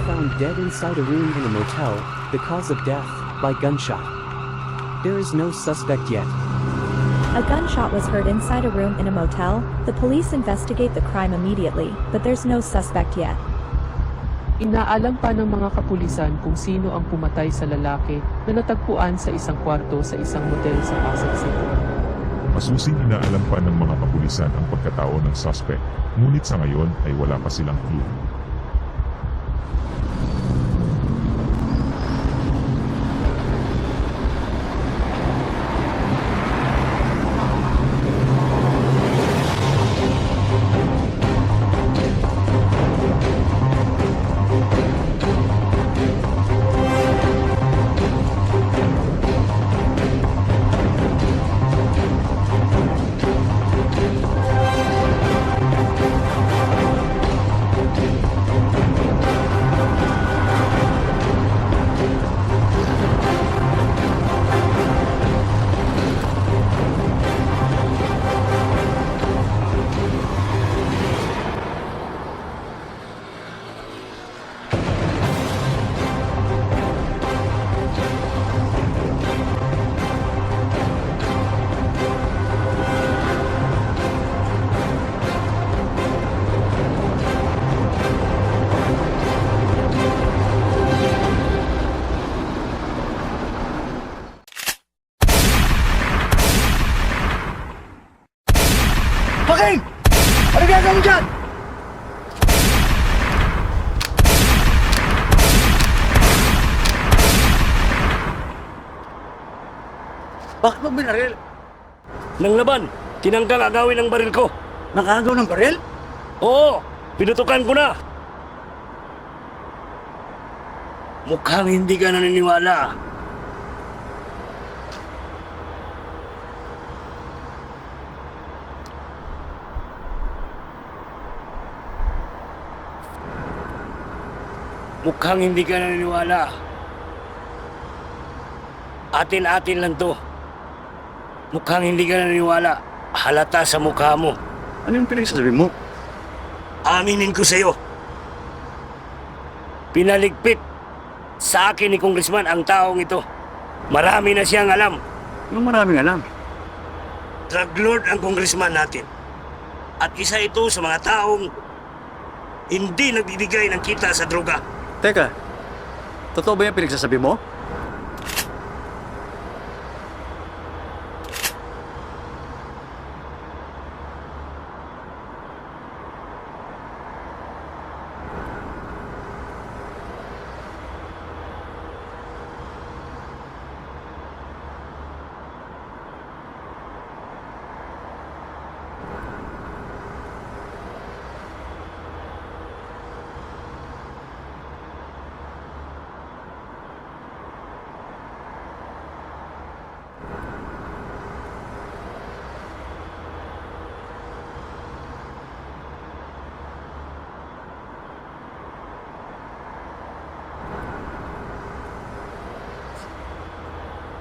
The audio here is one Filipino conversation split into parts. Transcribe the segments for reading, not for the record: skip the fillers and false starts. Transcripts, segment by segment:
found dead inside a room in a motel, the cause of death, by gunshot. There is no suspect yet. A gunshot was heard inside a room in a motel. The police investigate the crime immediately, but there's no suspect yet. Inaalam pa ng mga kapulisan kung sino ang pumatay sa lalaki na natagpuan sa isang kwarto sa isang motel sa Pasig City. Masusing inaalam pa ng mga kapulisan ang pagkatao ng suspect, ngunit sa ngayon ay wala pa silang clue. Joaquin! Ano ginagawa mo dyan? Bakit mo binaril? Nang laban, tinanggal agawin ang baril ko. Nakagaw ng baril? Oo, pinutukan ko na. Mukhang hindi ka naniniwala. Mukhang hindi ka naniniwala. Atin-atin lang to. Mukhang hindi ka naniniwala. Halata sa mukha mo. Ano yung pinagsasabi mo? Aminin ko sa'yo. Pinaligpit sa akin ni Congressman ang taong ito. Marami na siyang alam. Yung maraming alam. Drug lord ang congressman natin. At isa ito sa mga taong hindi nagbibigay ng kita sa droga. Teka, totoo ba yung pinagsasabi mo?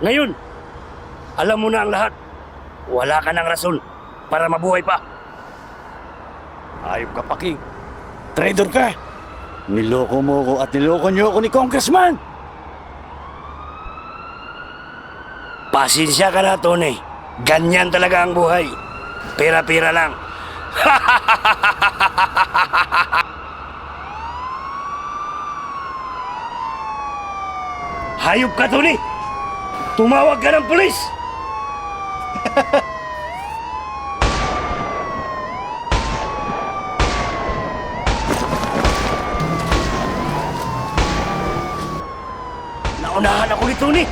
Ngayon, alam mo na ang lahat. Wala ka ng rason para mabuhay pa. Ayop ka, Paking. Traitor ka. Niloko mo ko at niloko niyo ako ni Congressman. Pasensya ka na, Tony. Ganyan talaga ang buhay. Pera-pera lang. Hayop ka, Tony! Tumawag ka ng pulis! Naunahan ako ni Tony!